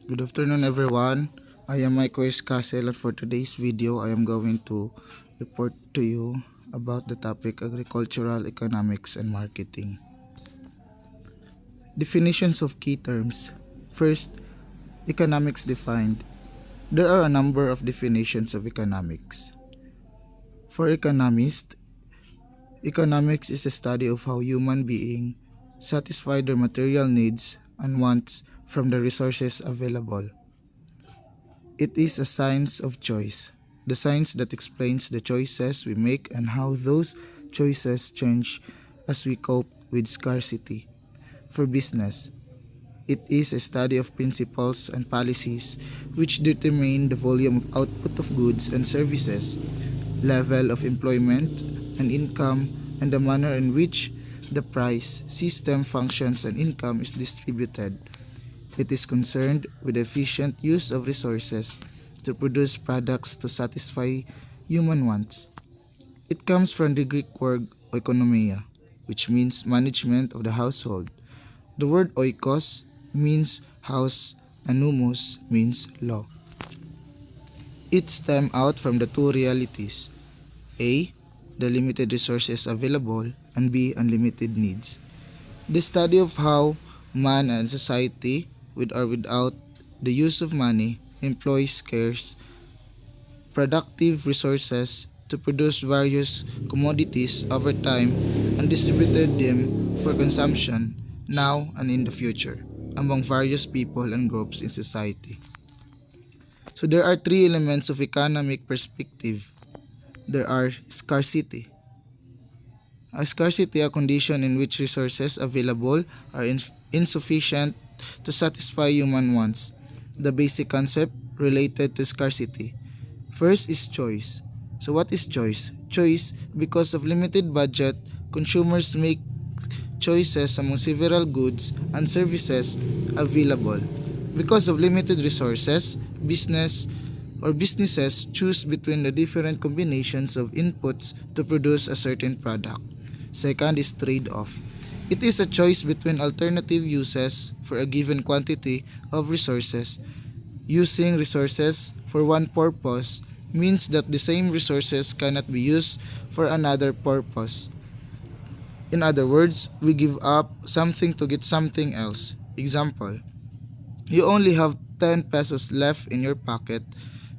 Good afternoon everyone. I am Mike Castle, and for today's video I am going to report to you about the topic agricultural economics and marketing. Definitions of key terms. First, economics defined. There are a number of definitions of economics. For economists, economics is a study of how human beings satisfy their material needs and wants from the resources available. It is a science of choice, the science that explains the choices we make and how those choices change as we cope with scarcity. For business, it is a study of principles and policies which determine the volume of output of goods and services, level of employment and income, and the manner in which the price system functions and income is distributed. It is concerned with the efficient use of resources to produce products to satisfy human wants. It comes from the Greek word oikonomia, which means management of the household. The word oikos means house and nomos means law. It stems out from the two realities: A, the limited resources available, and B, unlimited needs. The study of how man and society, with or without the use of money, employs scarce, productive resources to produce various commodities over time and distributed them for consumption now and in the future among various people and groups in society. So there are three elements of economic perspective. There are scarcity. A scarcity, a condition in which resources available are insufficient to satisfy human wants. The basic concept related to scarcity. First is choice. So what is choice? Choice, because of limited budget, consumers make choices among several goods and services available. Because of limited resources, businesses choose between the different combinations of inputs to produce a certain product. Second is trade-off. It is a choice between alternative uses for a given quantity of resources. Using resources for one purpose means that the same resources cannot be used for another purpose. In other words, we give up something to get something else. Example, you only have 10 pesos left in your pocket.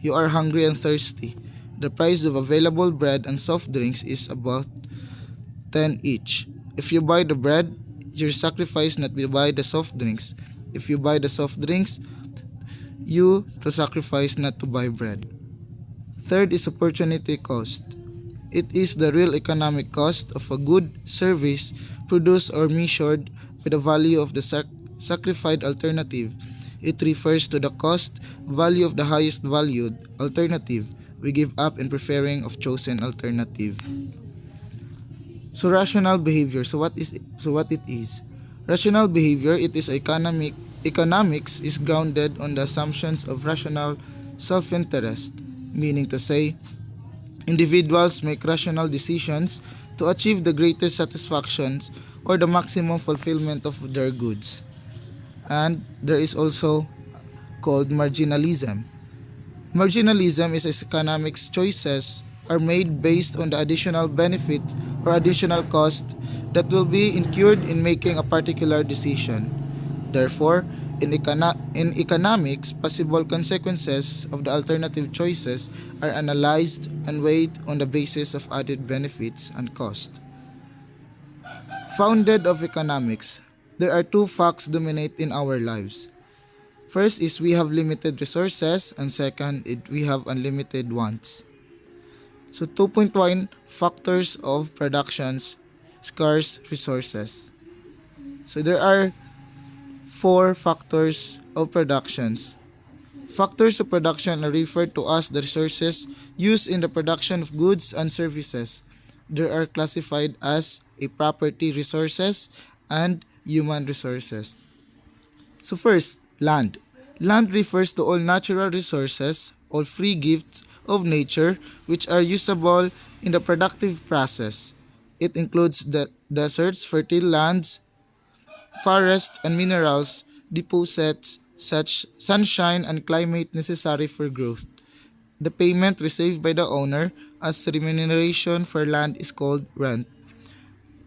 You are hungry and thirsty. The price of available bread and soft drinks is about 10 each. If you buy the bread, you sacrifice not to buy the soft drinks. If you buy the soft drinks, you to sacrifice not to buy bread. Third is opportunity cost. It is the real economic cost of a good service produced or measured by the value of the sacrificed alternative. It refers to the cost value of the highest valued alternative we give up in preferring of chosen alternative. So rational behavior. So what it is? Rational behavior, it is economics is grounded on the assumptions of rational self-interest, meaning to say, individuals make rational decisions to achieve the greatest satisfaction or the maximum fulfillment of their goods. And there is also called marginalism. Marginalism is as economics choices are made based on the additional benefit or additional cost that will be incurred in making a particular decision. Therefore, in economics, possible consequences of the alternative choices are analyzed and weighed on the basis of added benefits and cost. Founded of economics, there are two facts dominate in our lives. First is we have limited resources, and second is we have unlimited wants. So 2.1 factors of productions, scarce resources. So there are 4 factors of productions. Factors of production are referred to as the resources used in the production of goods and services. They are classified as a property resources and human resources. So first, land. Land refers to all natural resources, all free gifts of nature which are usable in the productive process. It includes the deserts, fertile lands, forests and minerals, deposits, such sunshine and climate necessary for growth. The payment received by the owner as remuneration for land is called rent.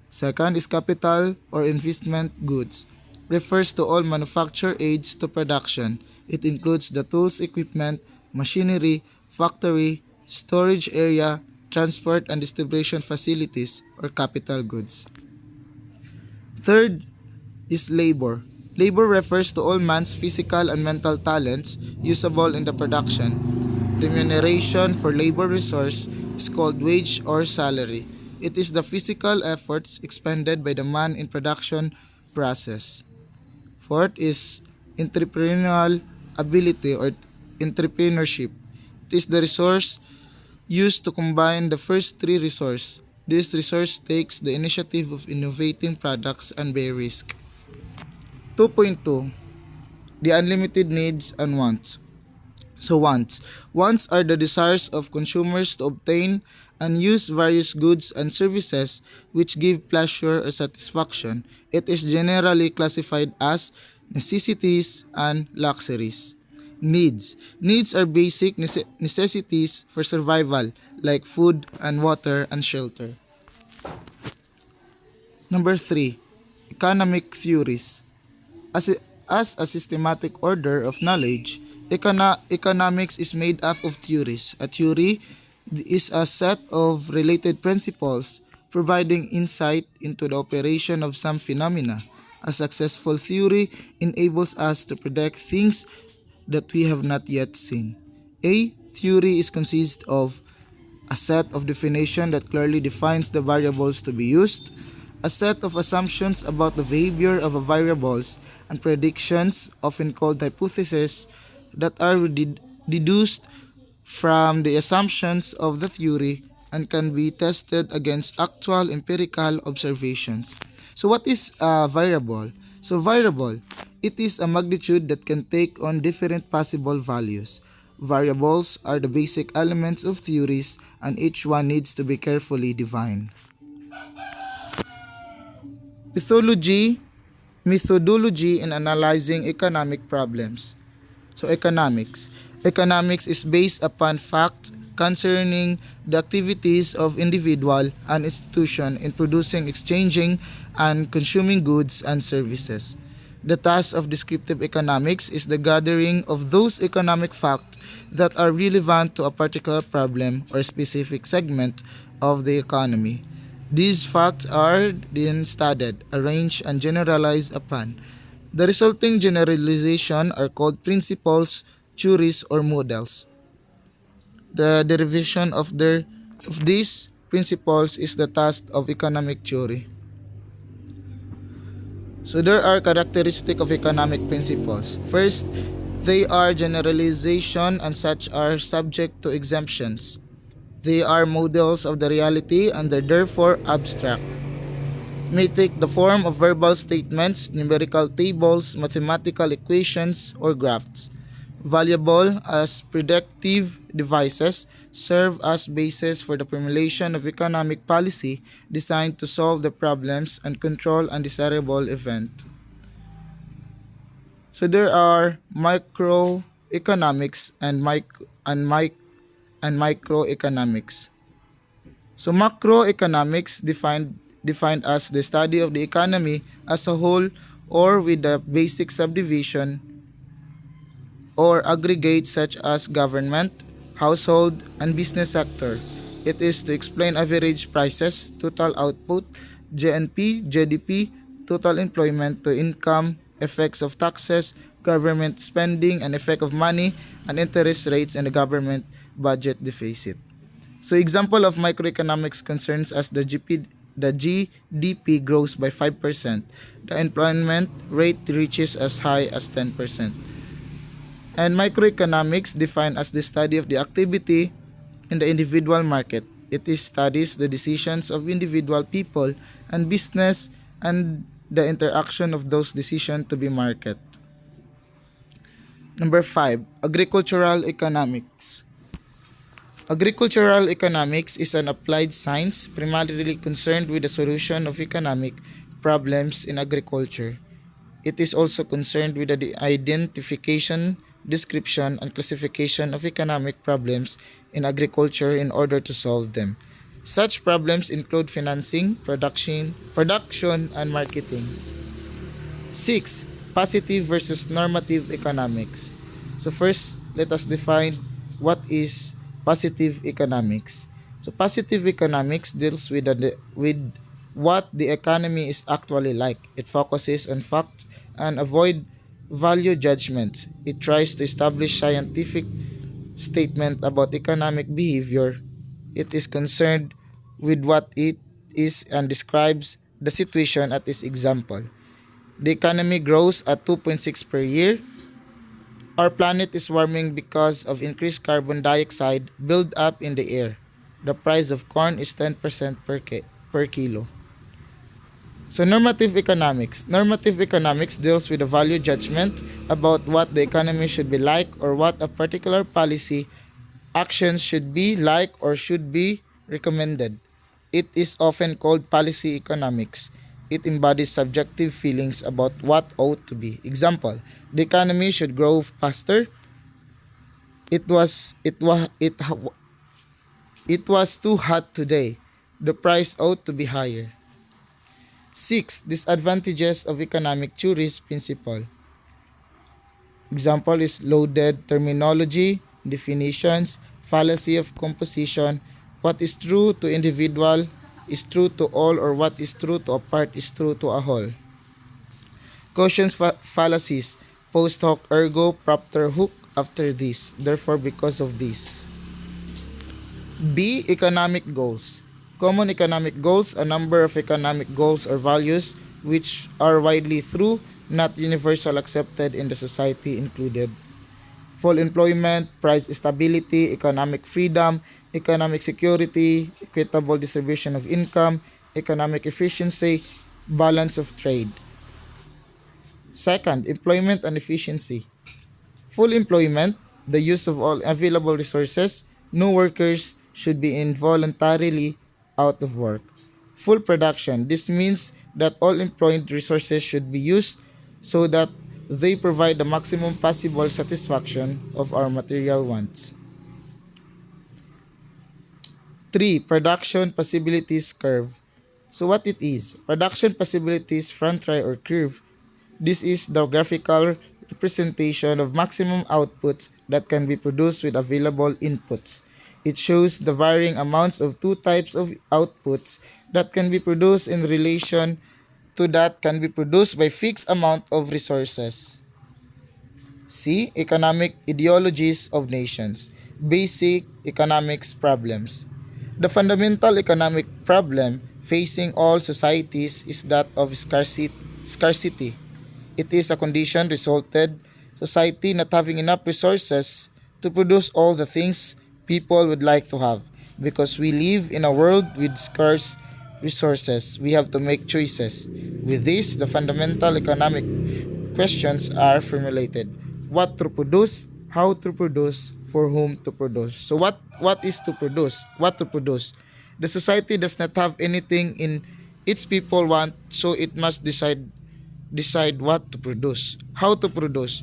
Second is capital or investment goods. Refers to all manufacture aids to production. It includes the tools, equipment, machinery, factory, storage area, transport and distribution facilities or capital goods. Third is labor. Labor refers to all man's physical and mental talents usable in the production. Remuneration for labor resource is called wage or salary. It is the physical efforts expended by the man in production process. Fourth is entrepreneurial ability or entrepreneurship. It is the resource used to combine the first three resources. This resource takes the initiative of innovating products and bear risk. 2.2. The unlimited needs and wants. So wants. Wants are the desires of consumers to obtain and use various goods and services which give pleasure or satisfaction. It is generally classified as necessities and luxuries. Needs. Needs are basic necessities for survival like food and water and shelter. Number 3. Economic theories. As a systematic order of knowledge, economics is made up of theories. A theory is a set of related principles providing insight into the operation of some phenomena. A successful theory enables us to predict things that we have not yet seen. A theory is consists of a set of definition that clearly defines the variables to be used, a set of assumptions about the behavior of a variables, and predictions, often called hypotheses, that are deduced from the assumptions of the theory and can be tested against actual empirical observations. So what is a variable? So variable, it is a magnitude that can take on different possible values. Variables are the basic elements of theories and each one needs to be carefully defined. Methodology in analyzing economic problems. So economics. Economics is based upon facts concerning the activities of individual and institution in producing, exchanging, and consuming goods and services. The task of descriptive economics is the gathering of those economic facts that are relevant to a particular problem or specific segment of the economy. These facts are then studied, arranged, and generalized upon. The resulting generalization are called principles, theories, or models. The derivation of these principles is the task of economic theory. So there are characteristics of economic principles. First, they are generalization and such are subject to exemptions. They are models of the reality and are therefore abstract. May take the form of verbal statements, numerical tables, mathematical equations, or graphs. Valuable as predictive devices, serve as basis for the formulation of economic policy designed to solve the problems and control undesirable events. So there are microeconomics and microeconomics. So macroeconomics defined as the study of the economy as a whole or with a basic subdivision or aggregate such as government, household, and business sector. It is to explain average prices, total output, GNP, GDP, total employment to income, effects of taxes, government spending, and effect of money and interest rates and the government budget deficit. So example of microeconomics concerns as the GDP grows by 5%, the employment rate reaches as high as 10%. And microeconomics defined as the study of the activity in the individual market. It is studies the decisions of individual people and business and the interaction of those decisions to be market. Number 5, agricultural economics. Agricultural economics is an applied science primarily concerned with the solution of economic problems in agriculture. It is also concerned with the identification, description, and classification of economic problems in agriculture in order to solve them. Such problems include financing, production and marketing. 6. Positive versus normative economics. So first, let us define what is positive economics. So positive economics deals with what the economy is actually like. It focuses on facts and avoid value judgments. It tries to establish scientific statement about economic behavior. It is concerned with what it is and describes the situation at its example. The economy grows at 2.6 per year. Our planet is warming because of increased carbon dioxide build up in the air. The price of corn is 10% per kilo. So normative economics. Normative economics deals with a value judgment about what the economy should be like or what a particular policy actions should be like or should be recommended. It is often called policy economics. It embodies subjective feelings about what ought to be. Example: the economy should grow faster. It was it was it it was too hot today. The price ought to be higher. 6. Disadvantages of economic theories principle. Example is loaded terminology, definitions, fallacy of composition, what is true to individual is true to all, or what is true to a part is true to a whole. Quotient fallacies, post hoc ergo propter hoc after this, therefore because of this. B. Economic goals. Common economic goals, a number of economic goals or values which are widely true, not universal accepted in the society included. Full employment, price stability, economic freedom, economic security, equitable distribution of income, economic efficiency, balance of trade. Second, employment and efficiency. Full employment, the use of all available resources, no workers should be involuntarily out of work. Full production, this means that all employed resources should be used so that they provide the maximum possible satisfaction of our material wants. 3. Production possibilities curve. So what it is? Production possibilities front ray or curve. This is the graphical representation of maximum outputs that can be produced with available inputs. It shows the varying amounts of two types of outputs that can be produced in relation to that can be produced by fixed amount of resources. C. Economic ideologies of nations. Basic economics problems. The fundamental economic problem facing all societies is that of scarcity. It is a condition resulted society not having enough resources to produce all the things people would like to have. Because we live in a world with scarce resources, we have to make choices. With this, the fundamental economic questions are formulated. What to produce, how to produce, for whom to produce. So what is to produce? What to produce? The society does not have anything in its people want, so it must decide what to produce. How to produce?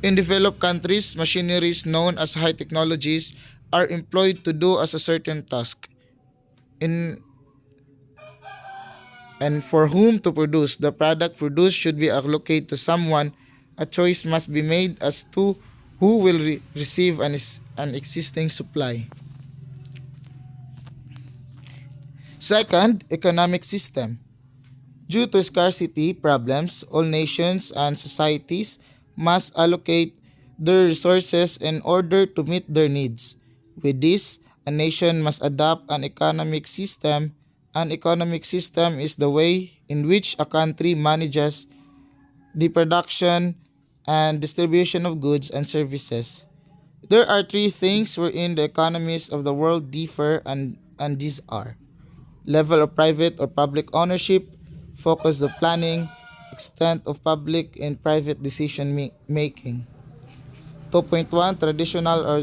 In developed countries, machineries known as high technologies are employed to do as a certain task. In and for whom to produce, the product produced should be allocated to someone. A choice must be made as to who will receive an existing supply. Second, economic system. Due to scarcity problems, all nations and societies must allocate their resources in order to meet their needs. With this, a nation must adopt an economic system. An economic system is the way in which a country manages the production and distribution of goods and services. There are three things wherein the economies of the world differ, and these are: level of private or public ownership, focus of planning, extent of public and private decision making. 2.1 Traditional or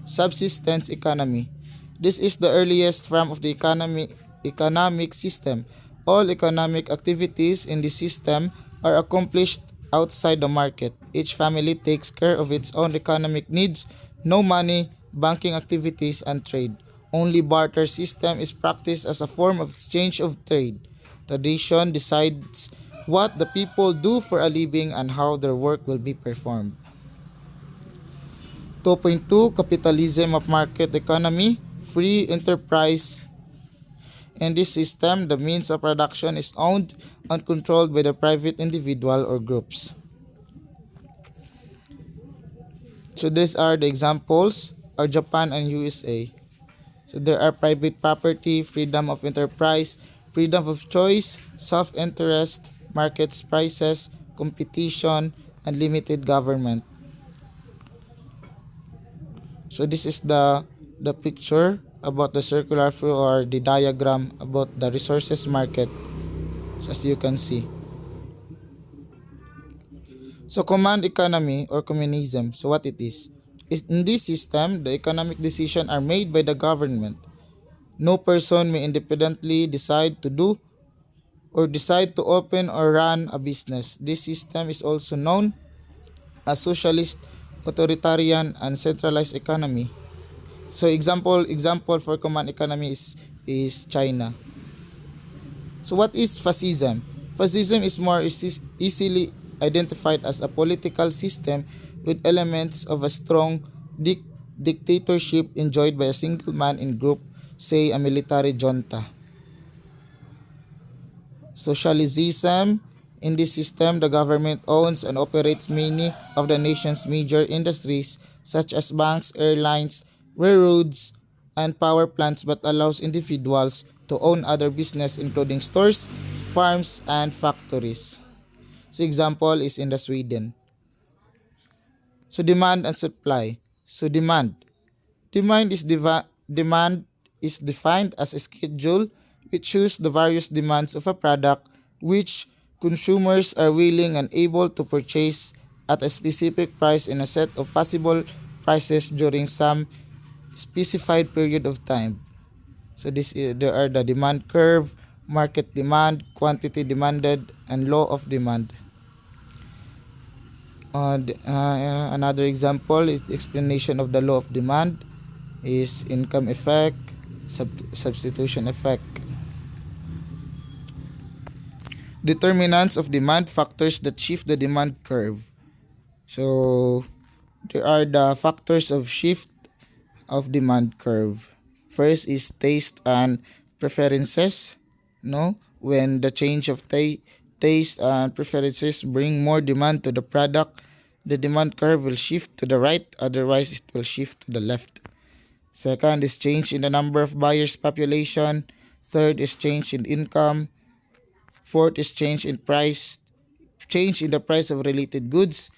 subsistence economy. This is the earliest form of the economic system. All economic activities in the system are accomplished outside the market. Each family takes care of its own economic needs, no money, banking activities, and trade. Only barter system is practiced as a form of exchange of trade. Tradition decides what the people do for a living and how their work will be performed. 2.2 Capitalism of Market Economy, Free Enterprise. In this system, the means of production is owned and controlled by the private individual or groups. So these are the examples are Japan and USA. So there are private property, freedom of enterprise, freedom of choice, self-interest, markets prices, competition, and limited government. So this is the picture about the circular flow or the diagram about the resources market. So as you can see. So command economy or communism. So what it is in this system, the economic decisions are made by the government. No person may independently decide to do or decide to open or run a business. This system is also known as socialist, authoritarian, and centralized economy. So example for command economy is China. So what is fascism? Fascism is more easily identified as a political system with elements of a strong dictatorship enjoyed by a single man in group, say a military junta. Socialism. In this system, the government owns and operates many of the nation's major industries such as banks, airlines, railroads, and power plants, but allows individuals to own other business including stores, farms, and factories. So example is in the Sweden. So demand and supply. So demand. Demand is defined as a schedule which shows the various demands of a product which consumers are willing and able to purchase at a specific price in a set of possible prices during some specified period of time. So there are the demand curve, market demand, quantity demanded, and law of demand. Another example is the explanation of the law of demand is income effect, substitution effect. Determinants of demand, factors that shift the demand curve. So there are the factors of shift of demand curve. First is taste and preferences. When the change of taste and preferences bring more demand to the product, the demand curve will shift to the right, otherwise it will shift to the left. Second is change in the number of buyers population. Third is change in income. Fourth is change in the price of related goods.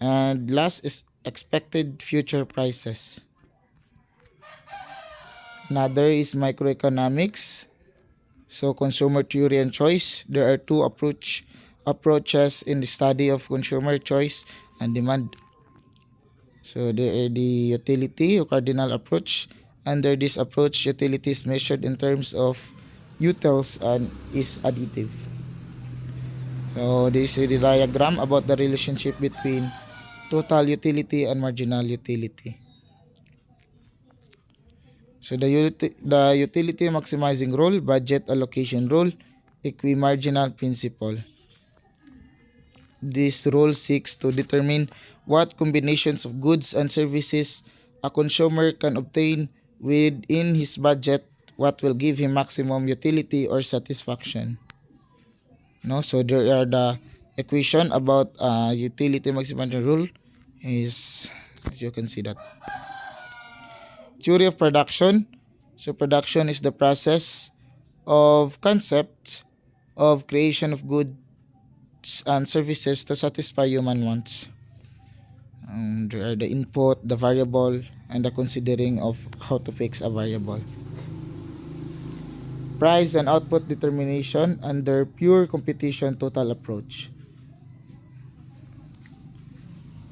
And last is expected future prices. Another is microeconomics. So consumer theory and choice. There are two approaches in the study of consumer choice and demand. So there are the utility or cardinal approach. Under this approach, utility is measured in terms of utils and is additive. So this is the diagram about the relationship between total utility and marginal utility. So the utility maximizing rule, budget allocation rule, equimarginal principle. This rule seeks to determine what combinations of goods and services a consumer can obtain within his budget, what will give him maximum utility or satisfaction. So there are the equation about utility maximizing rule is, as you can see that. Theory of production. So production is the process of concept of creation of goods and services to satisfy human wants. There are the input, the variable, and the considering of how to fix a variable. Price and output determination under pure competition total approach.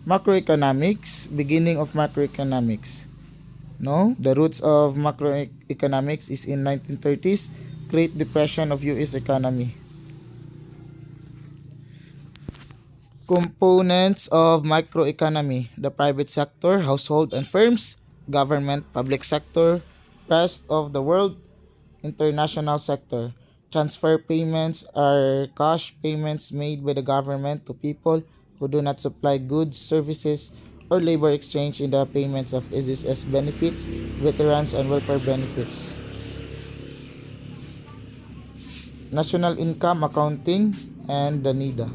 Macroeconomics, beginning of macroeconomics. The roots of macroeconomics is in 1930s, Great Depression of US economy. Components of microeconomy: the private sector, household and firms; government, public sector; rest of the world; international sector. Transfer payments are cash payments made by the government to people who do not supply goods, services, or labor exchange in the payments of SSS benefits, veterans, and welfare benefits. National income accounting and the NIDA.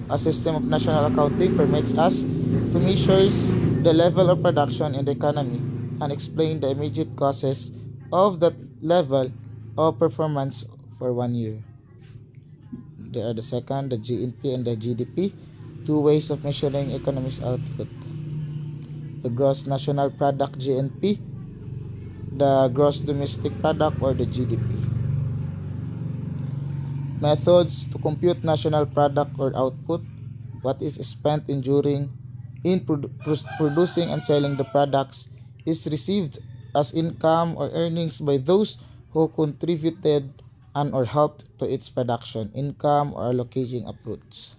A system of national accounting permits us to measure the level of production in the economy and explain the immediate causes of that level of performance for 1 year. There are the second, the GNP and the GDP, two ways of measuring economy's output. The gross national product GNP, the gross domestic product or the GDP. Methods to compute national product or output: what is spent in producing and selling the products is received as income or earnings by those who contributed and or helped to its production, income or allocating approach.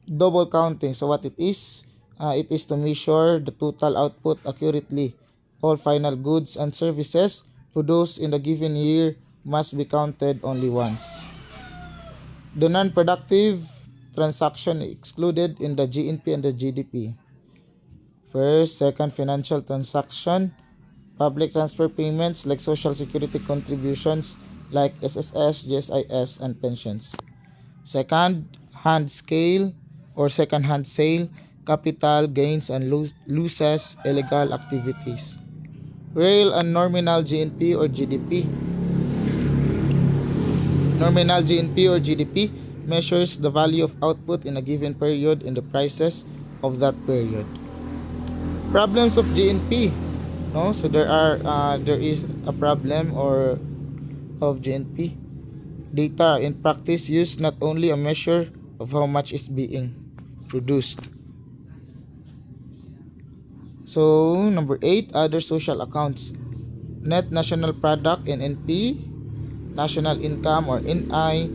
Double counting. So what it is? It is to measure the total output accurately. All final goods and services produced in the given year must be counted only once. The non-productive transaction excluded in the GNP and the GDP. First, second, financial transaction, public transfer payments like social security contributions like SSS, GSIS, and pensions. Second hand scale or second hand sale, capital gains and losses, illegal activities. Real and nominal GNP or GDP. Nominal GNP or GDP measures the value of output in a given period in the prices of that period. Problems of GNP. No, so there is a problem or of GNP. Data in practice use not only a measure of how much is being produced. So number 8, other social accounts. Net national product NNP, national income or NI,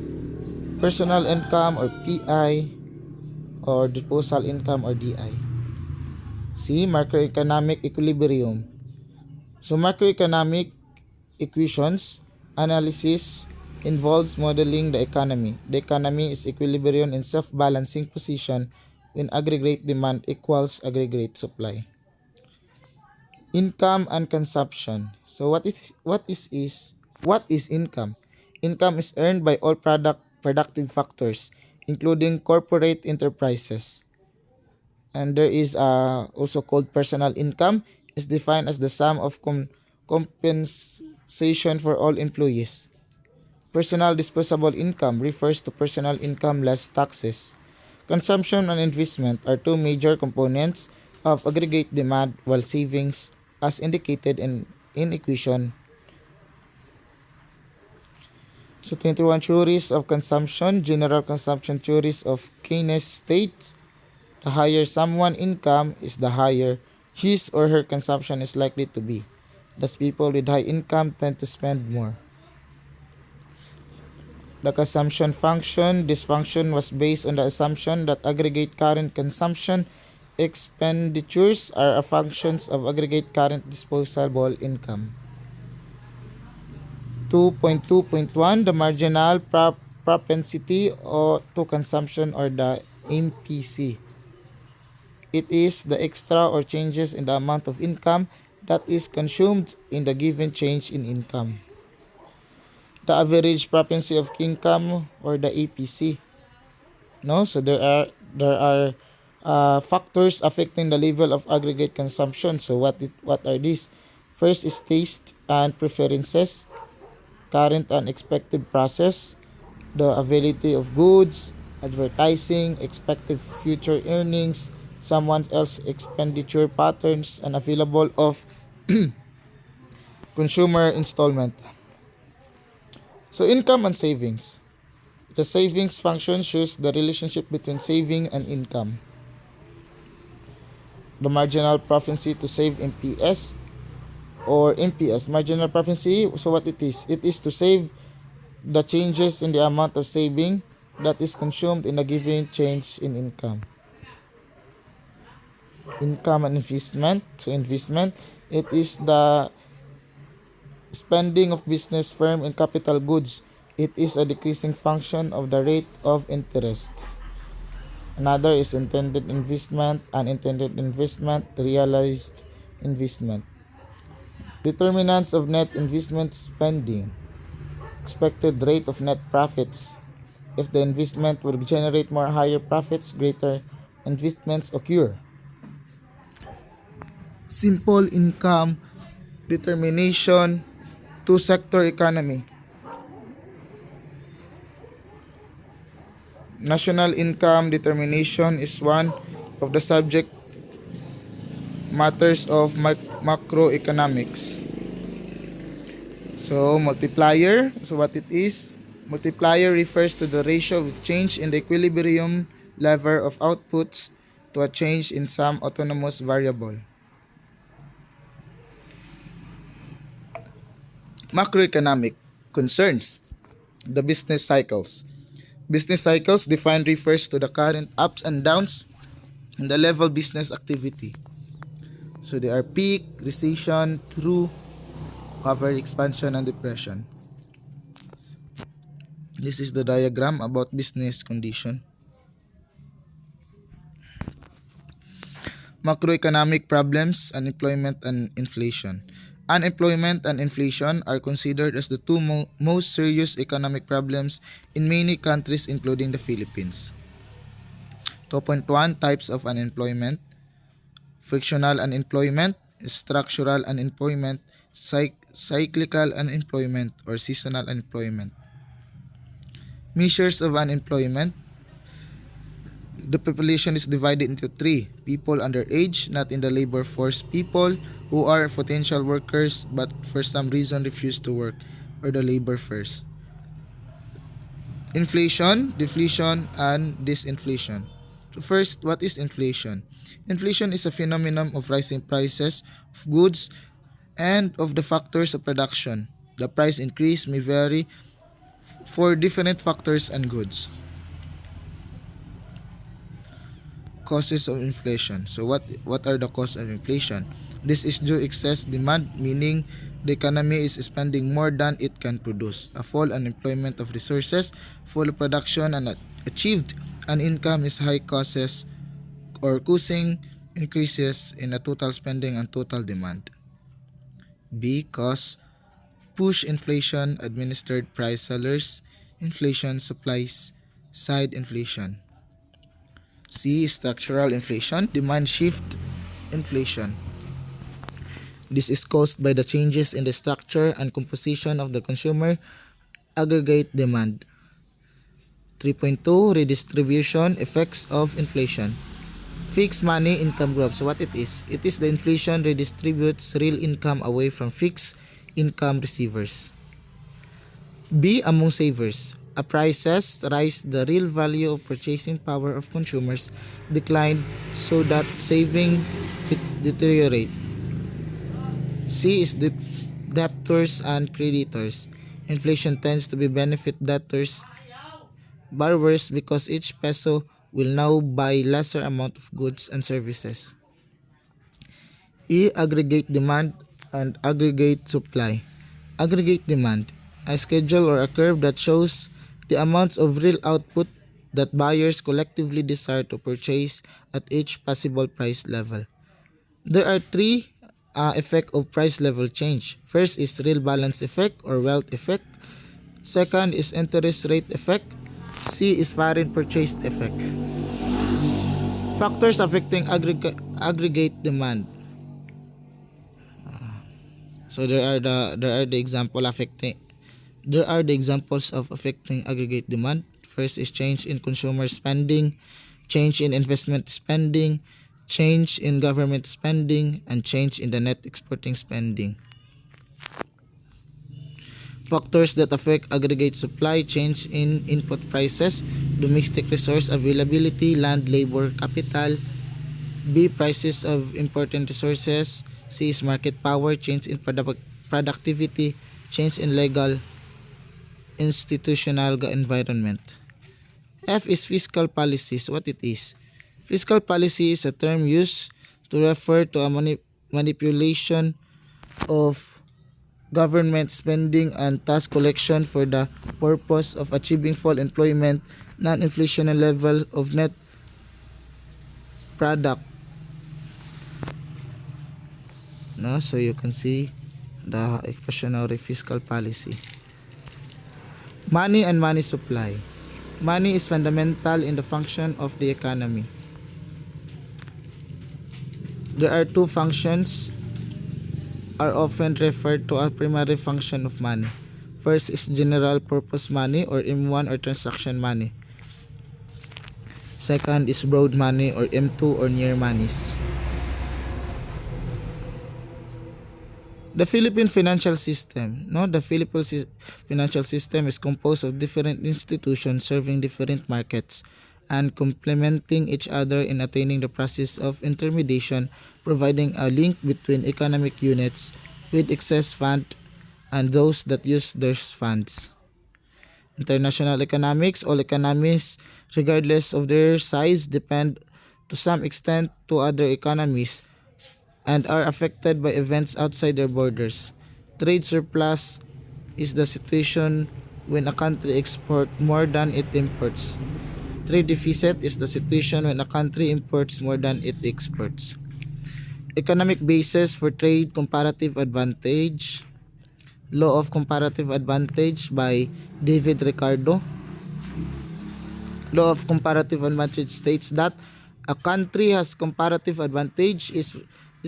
personal income or PI, or disposal income or DI. C, macroeconomic equilibrium. So macroeconomic equations analysis involves modeling the economy. The economy is equilibrium in self-balancing position when aggregate demand equals aggregate supply. Income and consumption. So what is income? Income is earned by all productive factors, including corporate enterprises. And there is also called personal income, is defined as the sum of compensation for all employees. Personal disposable income refers to personal income less taxes. Consumption and investment are two major components of aggregate demand, while savings, as indicated in equation. So 21 theories of consumption. General consumption theories of Keynes states the higher someone's income is, the higher his or her consumption is likely to be. Thus, people with high income tend to spend more. The consumption function. This function was based on the assumption that aggregate current consumption expenditures are functions of aggregate current disposable income. 2.2.1 The marginal propensity to consumption or the MPC. It is the extra or changes in the amount of income that is consumed in the given change in income. The average propensity of income or the APC. No, so there are factors affecting the level of aggregate consumption. So what are these? First is taste and preferences, current and expected process, the availability of goods, advertising, expected future earnings, someone else's expenditure patterns, and available of consumer installment. So income and savings. The savings function shows the relationship between saving and income. The marginal propensity to save MPS or MPS. Marginal propensity, so what it is? It is to save the changes in the amount of saving that is consumed in a given change in income. Income and investment. So investment, it is the spending of business firm in capital goods. It is a decreasing function of the rate of interest. Another is intended investment, unintended investment, realized investment. Determinants of net investment spending. Expected rate of net profits. If the investment will generate more higher profits, greater investments occur. Simple income determination to sector economy. National income determination is one of the subject matters of macroeconomics. So multiplier, so what it is? Multiplier refers to the ratio of change in the equilibrium level of outputs to a change in some autonomous variable. Macroeconomic concerns. The business cycles. Business cycles defined refers to the current ups and downs in the level business activity. So they are peak, recession, through, cover, expansion, and depression. This is the diagram about business condition. Macroeconomic problems, unemployment and inflation. Unemployment and inflation are considered as the two most serious economic problems in many countries including the Philippines. 2.1 Types of unemployment. Frictional unemployment, structural unemployment, cyclical unemployment, or seasonal unemployment. Measures of unemployment. The population is divided into three: people under age, not in the labor force, people who are potential workers but for some reason refuse to work, or the labor force. Inflation, deflation, and disinflation. So first, what is inflation? Inflation is a phenomenon of rising prices of goods and of the factors of production. The price increase may vary for different factors and goods. Causes of inflation. So what are the causes of inflation? This is due excess demand, meaning the economy is spending more than it can produce. A fall in employment of resources, fall of production and achieved an income is high causes or causing increases in the total spending and total demand. B. Cause push inflation, administered price sellers, inflation supplies, side inflation. C. Structural inflation, demand shift inflation. This is caused by the changes in the structure and composition of the consumer aggregate demand. 3.2 Redistribution effects of inflation. Fixed money income growth. So what it is? It is the inflation redistributes real income away from fixed income receivers. B. Among savers. A prices rise, the real value of purchasing power of consumers decline so that saving deteriorate. C is debtors and creditors. Inflation tends to be benefit debtors, borrowers, because each peso will now buy lesser amount of goods and services. E. Aggregate demand and aggregate supply. Aggregate demand, a schedule or a curve that shows the amounts of real output that buyers collectively desire to purchase at each possible price level. There are three effects of price level change. First is real balance effect or wealth effect. Second is interest rate effect. C is foreign purchase effect. Factors affecting aggregate demand. So there are the examples of affecting aggregate demand. First is change in consumer spending, change in investment spending, change in government spending, and change in the net exporting spending. Factors that affect aggregate supply: change in input prices, domestic resource availability, land, labor, capital. B. Prices of important resources. C is market power, change in productivity, change in legal institutional environment. F is fiscal policies. What it is? Fiscal policy is a term used to refer to a manipulation of government spending and tax collection for the purpose of achieving full employment, non-inflationary level of net product. No, so you can see the expansionary fiscal policy. Money and money supply. Money is fundamental in the function of the economy. There are two functions are often referred to as primary function of money. First is general purpose money or M1 or transaction money. Second is broad money or M2 or near monies. The Philippine financial system. The Philippine financial system is composed of different institutions serving different markets and complementing each other in attaining the process of intermediation, providing a link between economic units with excess fund and those that use their funds. International economics. All economies, regardless of their size, depend to some extent to other economies and are affected by events outside their borders. Trade surplus is the situation when a country exports more than it imports. Trade deficit is the situation when a country imports more than it exports. Economic basis for trade comparative advantage. Law of comparative advantage by David Ricardo. Law of comparative advantage states that a country has comparative advantage is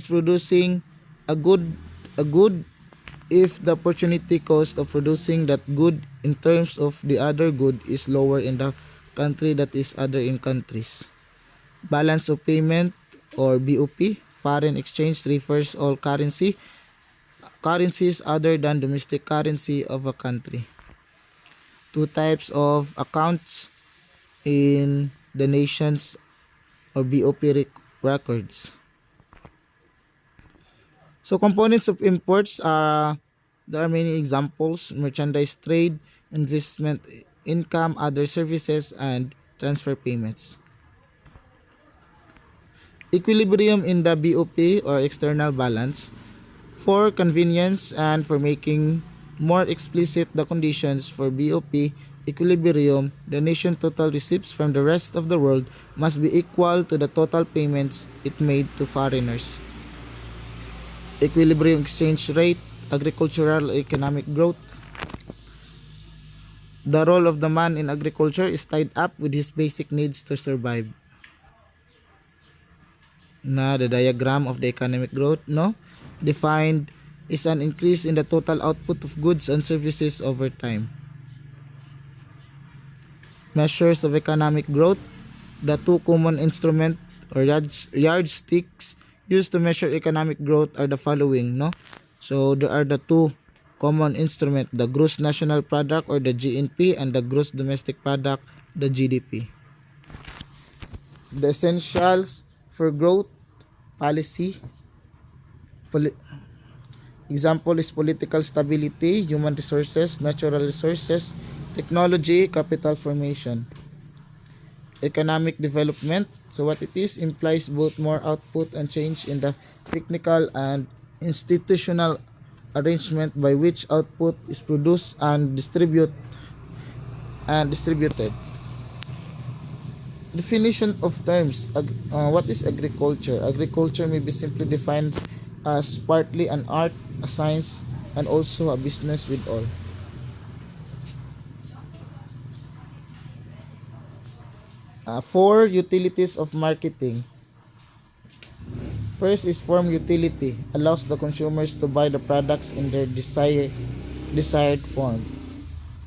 producing a good if the opportunity cost of producing that good in terms of the other good is lower in the country that is other in countries. Balance of payment or BOP. Foreign exchange refers all currencies other than domestic currency of a country. Two types of accounts in the nations or BOP records. So components of imports there are many examples: merchandise trade, investment income, other services, and transfer payments. Equilibrium in the BOP or external balance. For convenience and for making more explicit the conditions for BOP equilibrium, the nation total receipts from the rest of the world must be equal to the total payments it made to foreigners. Equilibrium exchange rate, agricultural economic growth. The role of the man in agriculture is tied up with his basic needs to survive. The diagram of the economic growth, defined is an increase in the total output of goods and services over time. Measures of economic growth. The two common instruments or yardsticks used to measure economic growth are the following. So there are the two common instruments: the gross national product or the GNP and the gross domestic product, the GDP. The essentials for growth policy. Example is political stability, human resources, natural resources, technology, capital formation. Economic development. So what it is implies both more output and change in the technical and institutional arrangement by which output is produced and distributed. Definition of terms. What is agriculture? Agriculture may be simply defined as partly an art, a science, and also a business with all. Four utilities of marketing. First is form utility, allows the consumers to buy the products in their desired form.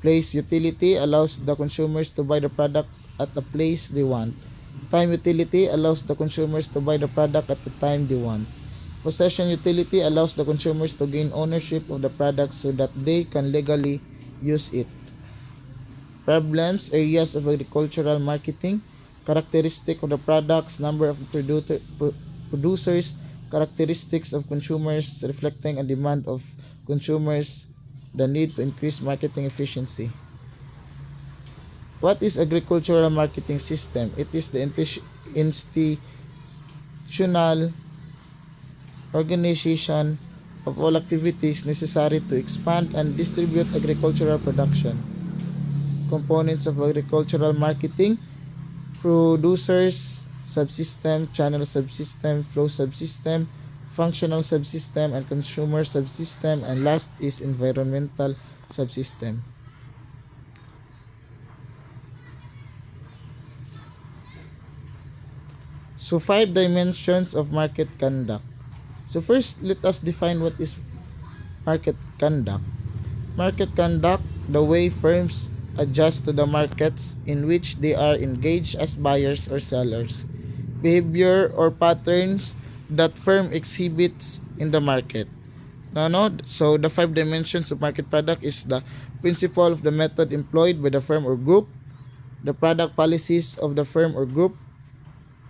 Place utility allows the consumers to buy the product at the place they want. Time utility allows the consumers to buy the product at the time they want. Possession utility allows the consumers to gain ownership of the product so that they can legally use it. Problems, areas of agricultural marketing, characteristic of the products, number of producers, characteristics of consumers reflecting a demand of consumers, the need to increase marketing efficiency. What is agricultural marketing system? It is the institutional organization of all activities necessary to expand and distribute agricultural production. Components of agricultural marketing: producers subsystem, channel subsystem, flow subsystem, functional subsystem, and consumer subsystem, and last is environmental subsystem. So, five dimensions of market conduct. So first, let us define what is market conduct. Market conduct, the way firms adjust to the markets in which they are engaged as buyers or sellers. Behavior or patterns that firm exhibits in the market. So the five dimensions of market product is the principle of the method employed by the firm or group, the product policies of the firm or group,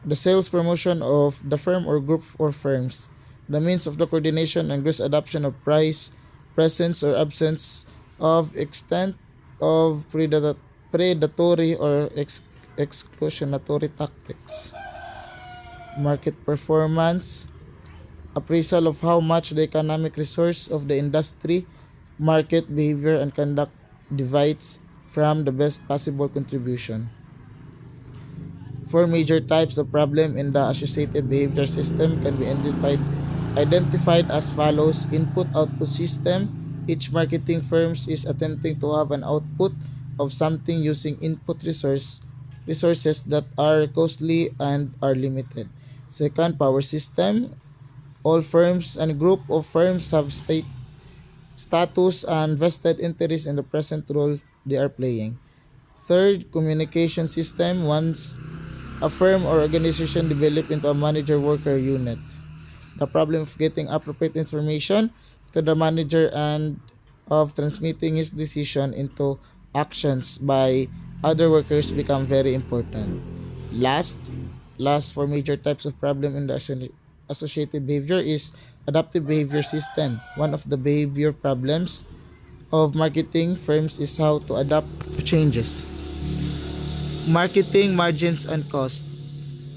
the sales promotion of the firm or group or firms, the means of the coordination and gross adoption of price, presence or absence of, extent of predatory or exclusionatory tactics, market performance, appraisal of how much the economic resource of the industry, market behavior and conduct divides from the best possible contribution. Four major types of problem in the associated behavior system can be identified as follows: input-output system. Each marketing firm is attempting to have an output of something using input resources that are costly and are limited. Second, power system. All firms and group of firms have status and vested interest in the present role they are playing. Third, communication system. Once a firm or organization develop into a manager-worker unit, the problem of getting appropriate information to the manager and of transmitting his decision into actions by other workers become very important. Last, last for major types of problem in the associated behavior is adaptive behavior system. One of the behavior problems of marketing firms is how to adapt to changes. Marketing margins and cost.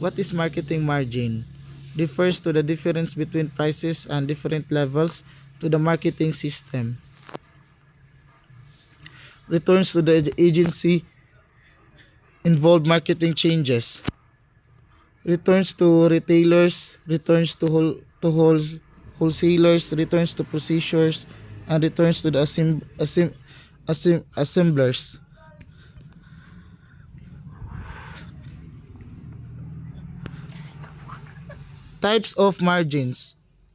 What is marketing margin? Refers to the difference between prices and different levels to the marketing system. Returns to the agency involved marketing changes. Returns to retailers, returns to wholesalers, returns to processors, and returns to the assemblers. Types of margins.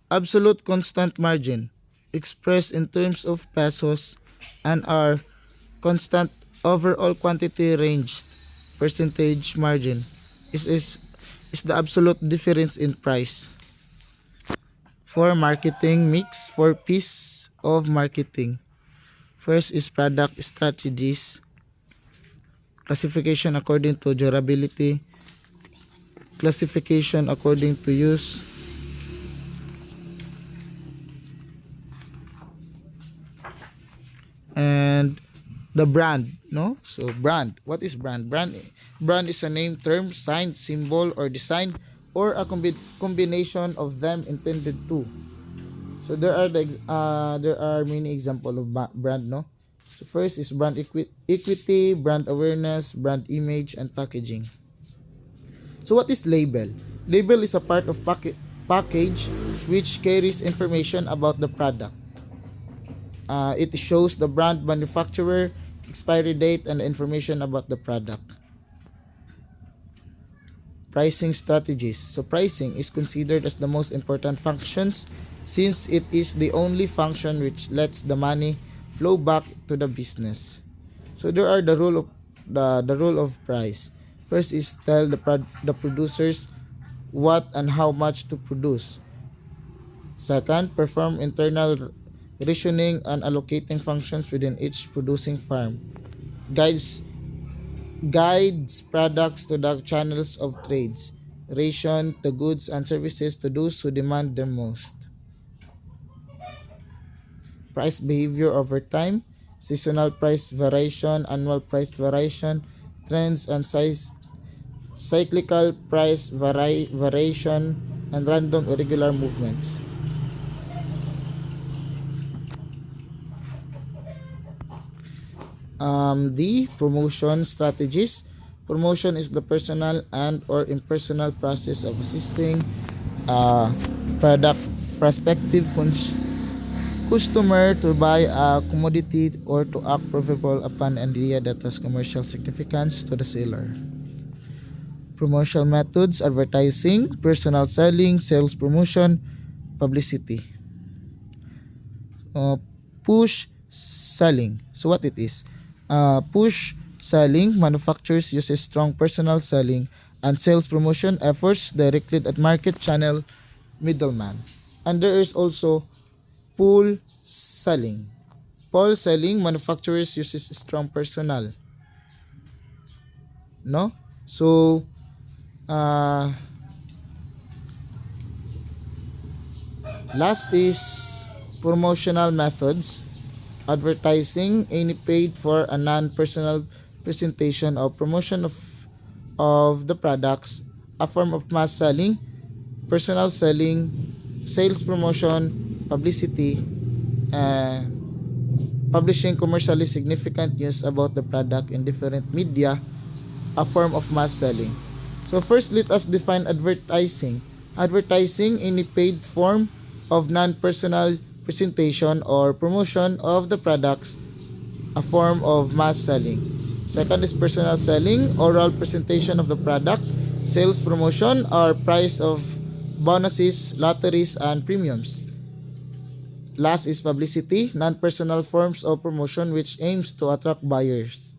Absolute constant margin, expressed in terms of pesos and are constant overall quantity ranged. Percentage margin is the absolute difference in price. For marketing mix, for piece of marketing. First is product strategies, classification according to durability, classification according to use, and the brand. So brand, what is brand is a name, term, sign, symbol, or design, or a combination of them intended to. So there are many examples of brand. So first is brand equity, brand awareness, brand image, and packaging. So what is label? Label is a part of package which carries information about the product. It shows the brand, manufacturer, expiry date, and information about the product. Pricing strategies. So pricing is considered as the most important functions since it is the only function which lets the money flow back to the business. So there are the rule of price. First is tell the producers what and how much to produce. Second, perform internal rationing and allocating functions within each producing farm. Guides products to the channels of trades. Ration the goods and services to those who demand them most. Price behavior over time. Seasonal price variation, annual price variation, trends and cyclical price variation, and random irregular movements. The promotion strategies. Promotion is the personal and or impersonal process of assisting product prospective customer to buy a commodity or to act profitable upon an idea that has commercial significance to the seller. Promotional methods: advertising, personal selling, sales promotion, publicity. Push selling. So what it is? Push selling, manufacturers use a strong personal selling and sales promotion efforts directed at market channel middleman. And there is also pull selling. Pull selling, manufacturers uses strong personal. No? So, last is promotional methods. Advertising, any paid for a non-personal presentation or promotion of the products, a form of mass selling, personal selling, sales promotion, publicity, and publishing commercially significant news about the product in different media, a form of mass selling. So first, let us define advertising. Advertising, any paid form of non-personal presentation or promotion of the products, a form of mass selling. Second is personal selling, oral presentation of the product, sales promotion, or price of bonuses, lotteries, and premiums. Last is publicity, non-personal forms of promotion which aims to attract buyers.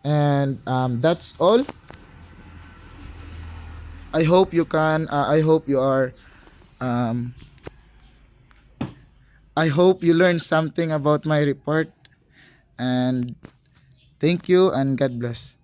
And that's all. I hope you can. I hope you are. Um, I hope you learned something about my report. And thank you and God bless.